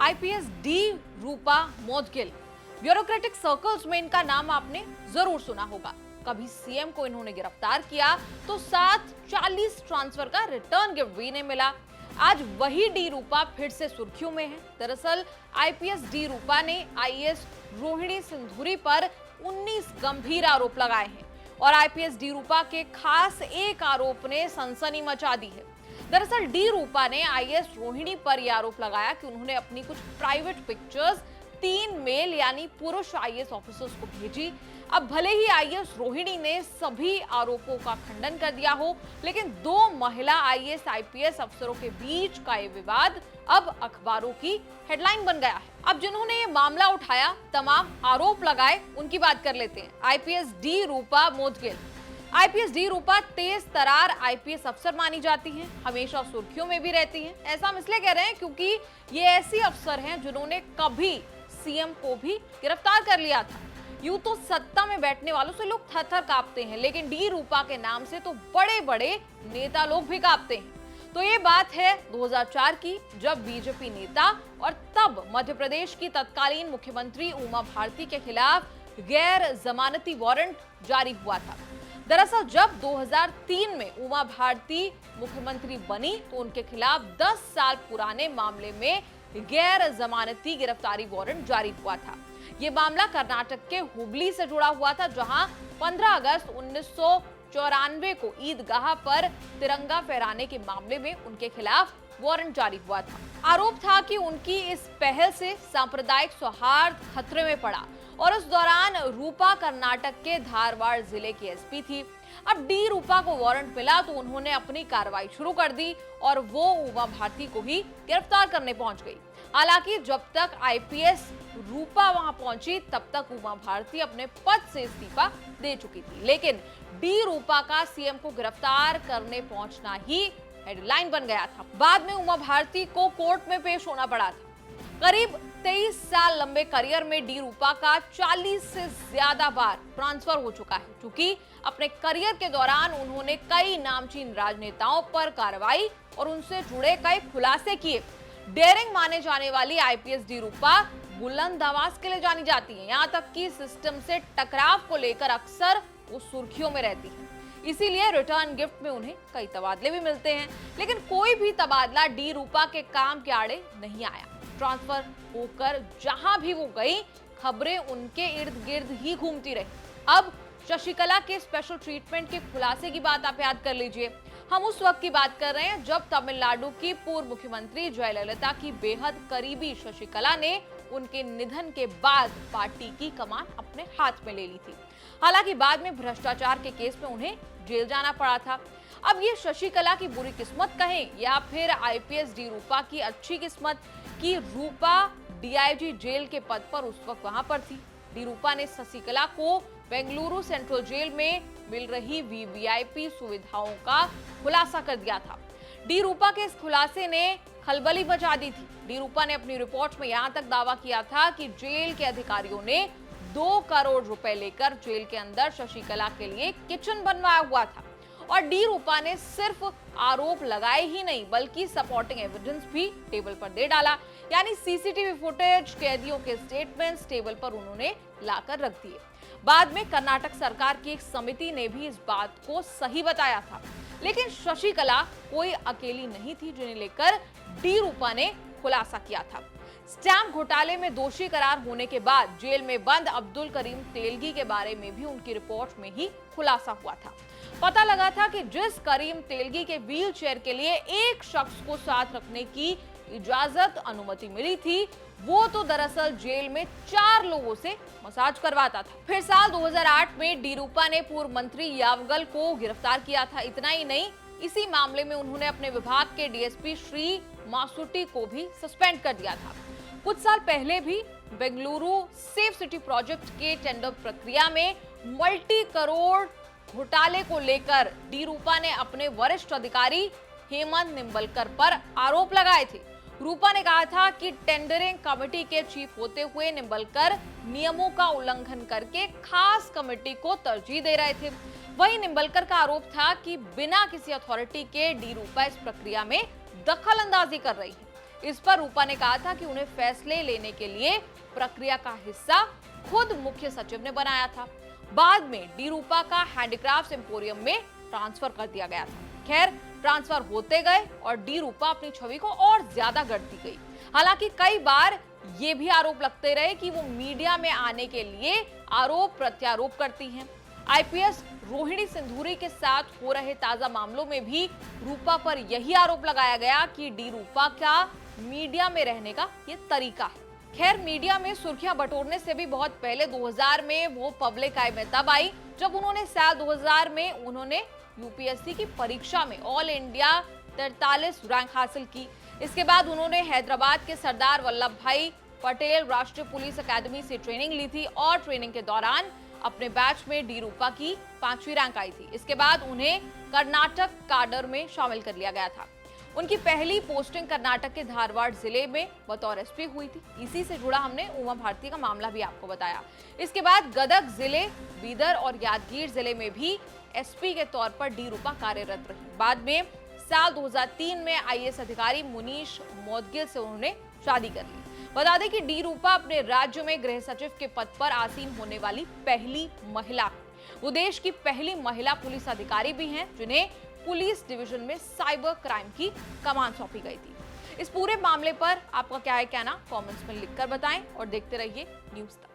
IPS D रूपा Modgil. Bureaucratic circles में इनका नाम आपने जरूर सुना होगा। कभी सीएम को इन्होंने गिरफ्तार किया तो साथ 40 ट्रांसफर का रिटर्न गिफ्ट भी इन्हें मिला। आज वही डी रूपा फिर से सुर्खियों में है। दरअसल आईपीएस डी रूपा ने आईएएस रोहिणी सिंधूरी पर 19 गंभीर आरोप लगाए हैं और आईपीएस डी रूपा के खास एक आरोप ने सनसनी मचा दी है। दरअसल डी रूपा ने आईएएस रोहिणी पर यह आरोप लगाया कि उन्होंने अपनी कुछ प्राइवेट पिक्चर्स 3 मेल यानी पुरुष आईएएस ऑफिसर्स को भेजी। अब भले ही आईएएस रोहिणी ने सभी आरोपों का खंडन कर दिया हो, लेकिन 2 महिला आईएएस आईपीएस अफसरों के बीच का ये विवाद अब अखबारों की हेडलाइन बन गया है। अब जिन्होंने ये मामला उठाया, तमाम आरोप लगाए, उनकी बात कर लेते हैं। आईपीएस डी रूपा मोदगिल। आईपीएस डी रूपा तेज तरार आईपीएस अफसर मानी जाती हैं, हमेशा सुर्खियों में भी रहती हैं। ऐसा हम इसलिए कह रहे हैं क्योंकि ये ऐसी अफसर हैं जिन्होंने कभी सीएम को भी गिरफ्तार कर लिया था। यूं तो सत्ता में बैठने वालों से लोग थर-थर कांपते हैं, लेकिन डी रूपा के नाम से तो बड़े-बड़े नेता लोग भी कांपते हैं। तो ये बात है 2004 की, जब बीजेपी नेता और तब मध्य प्रदेश की तत्कालीन मुख्यमंत्री उमा भारती के खिलाफ गैर जमानती वारंट जारी हुआ था। दरअसल जब 2003 में उमा भारती मुख्यमंत्री बनी तो उनके खिलाफ 10 साल पुराने मामले में गैर जमानती गिरफ्तारी वारंट जारी हुआ था। ये मामला कर्नाटक के हुबली से जुड़ा हुआ था, जहां 15 अगस्त 1994 को ईदगाह पर तिरंगा फहराने के मामले में उनके खिलाफ वारंट जारी हुआ था। आरोप था कि उनकी इस पहल से सांप्रदायिक सौहार्द खतरे में पड़ा और उस दौरान रूपा कर्नाटक के धारवाड़ जिले की एसपी थी। अब डी रूपा को वारंट मिला तो उन्होंने अपनी कार्रवाई शुरू कर दी और वो उमा भारती को ही गिरफ्तार करने पहुंच गई। हालांकि जब तक आईपीएस रूपा वहां पहुंची तब तक उमा भारती अपने पद से इस्तीफा दे चुकी थी, लेकिन डी रूपा का सीएम को गिरफ्तार करने पहुंचना ही हेडलाइन बन गया था। बाद में उमा भारती को कोर्ट में पेश होना पड़ा था। करीब 23 साल लंबे करियर में डी रूपा का 40 से ज्यादा बार ट्रांसफर हो चुका है, क्योंकि अपने करियर के दौरान उन्होंने कई नामचीन राजनेताओं पर कार्रवाई और उनसे जुड़े कई खुलासे किए। डेयरिंग माने जाने वाली आईपीएस डी रूपा बुलंद आवाज के लिए जानी जाती है। यहाँ तक कि सिस्टम से टकराव को लेकर अक्सर वो सुर्खियों में रहती है। इसीलिए रिटर्न गिफ्ट में उन्हें कई तबादले भी मिलते हैं, लेकिन कोई भी तबादला डी रूपा के काम के आड़े नहीं आया। ट्रांसफर होकर जहां भी वो गई, खबरें उनके इर्द गिर्द ही घूमती रही। अब शशिकला के स्पेशल ट्रीटमेंट के खुलासे की बात आप याद कर लीजिए। हम उस वक्त की बात कर रहे हैं जब तमिलनाडु की पूर्व मुख्यमंत्री जयललिता की बेहद करीबी शशिकला ने उनके निधन के बाद पार्टी की कमान अपने हाथ में ले ली थी। हालांकि बाद में भ्रष्टाचार के केस में उन्हें जेल जाना पड़ा था। अब ये शशिकला की बुरी किस्मत कहें या फिर आईपीएस डी रूपा की अच्छी किस्मत कि रूपा डीआईजी जेल के पद पर उस वक्त वहां पर थी। डी रूपा ने शशिकला को बेंगलुरु सेंट्रल जेल में मिल रही वीवीआईपी सुविधाओं का खुलासा कर दिया था। डी रूपा के इस खुलासे ने खलबली मचा दी थी। डी रूपा ने अपनी रिपोर्ट में यहां तक दावा किया था कि जेल के अधिकारियों ने 2 करोड़ रुपए लेकर जेल के अंदर शशिकला के लिए किचन बनवाया हुआ था। और डी रूपा ने सिर्फ आरोप लगाए ही नहीं, बल्कि सपोर्टिंग एविडेंस भी टेबल पर दे डाला। यानी सीसीटीवी फुटेज, कैदियों के स्टेटमेंट्स टेबल पर उन्होंने लाकर रख दिए। बाद में कर्नाटक सरकार की एक समिति ने भी इस बात को सही बताया था, लेकिन शशिकला कोई अकेली नहीं थी जिन्हें लेकर डी रूपा ने खुलासा किया था। स्टैंप घोटाले में दोषी करार होने के बाद जेल में बंद अब्दुल करीम तेलगी के बारे में भी उनकी रिपोर्ट में ही खुलासा हुआ था। पता लगा था कि जिस करीम तेलगी के व्हील चेयर के लिए एक शख्स को साथ रखने की इजाजत अनुमति मिली थी, वो तो दरअसल जेल में 4 लोगों से मसाज करवाता था। फिर साल 2008 में डी रूपा ने पूर्व मंत्री यावगल को गिरफ्तार किया था। इतना ही नहीं, इसी मामले में उन्होंने अपने विभाग के डीएसपी श्री मासुटी को भी सस्पेंड कर दिया था। कुछ साल पहले भी बेंगलुरु सेफ सिटी प्रोजेक्ट के टेंडर प्रक्रिया में मल्टी करोड़ घोटाले को लेकर डी रूपा ने अपने वरिष्ठ अधिकारी हेमंत निम्बलकर पर आरोप लगाए थे। रूपा ने कहा था कि टेंडरिंग कमेटी के चीफ होते हुए निम्बलकर नियमों का उल्लंघन करके खास कमेटी को तरजीह दे रहे थे। वहीं निम्बलकर का आरोप था कि बिना किसी अथॉरिटी के डी रूपा इस प्रक्रिया में दखल अंदाजी कर रही है। इस पर रूपा ने कहा था कि उन्हें फैसले लेने के लिए प्रक्रिया का हिस्सा खुद मुख्य सचिव ने बनाया था। बाद में डी रूपा का हैंडीक्राफ्ट एम्पोरियम में ट्रांसफर कर दिया गया था। खैर, ट्रांसफर होते गए और डी रूपा अपनी छवि को और ज्यादा गढ़ती गई। हालांकि कई बार ये भी आरोप लगते रहे कि वो मीडिया में आने के लिए आरोप प्रत्यारोप करती हैं। आईपीएस रोहिणी सिंधूरी के साथ हो रहे ताजा मामलों में भी रूपा पर यही आरोप लगाया गया कि डी रूपा का मीडिया में रहने का ये तरीका है। खैर, मीडिया में सुर्खियां बटोरने से भी बहुत पहले 2000 में वो पब्लिक आई में तब आई जब उन्होंने साल 2000 में उन्होंने यूपीएससी की परीक्षा में ऑल इंडिया 43 रैंक हासिल की। इसके बाद उन्होंने हैदराबाद के सरदार वल्लभ भाई पटेल राष्ट्रीय पुलिस अकादमी से ट्रेनिंग ली थी और ट्रेनिंग के दौरान अपने बैच में डी रूपा की 5वीं रैंक आई थी। इसके बाद उन्हें कर्नाटक काडर में शामिल कर लिया गया था। उनकी पहली पोस्टिंग कर्नाटक के धारवाड़ जिले में बतौर एसपी हुई थी। इसी से जुड़ा हमने उमा भारती का मामला भी आपको बताया। इसके बाद गदग जिले, बीदर और यादगीर जिले में भी एसपी के तौर पर डी रूपा कार्यरत रही। बाद में साल 2003 में आईएएस अधिकारी मुनीश मोदगिल से उन्होंने शादी कर ली। बता दें कि डी रूपा अपने राज्य में गृह सचिव के पद पर आसीन होने वाली पहली महिला, वो देश की पहली महिला पुलिस अधिकारी भी हैं जिन्हें पुलिस डिवीजन में साइबर क्राइम की कमान सौंपी गई थी। इस पूरे मामले पर आपका क्या है कहना, कमेंट्स में लिखकर बताएं और देखते रहिए न्यूज़ तक।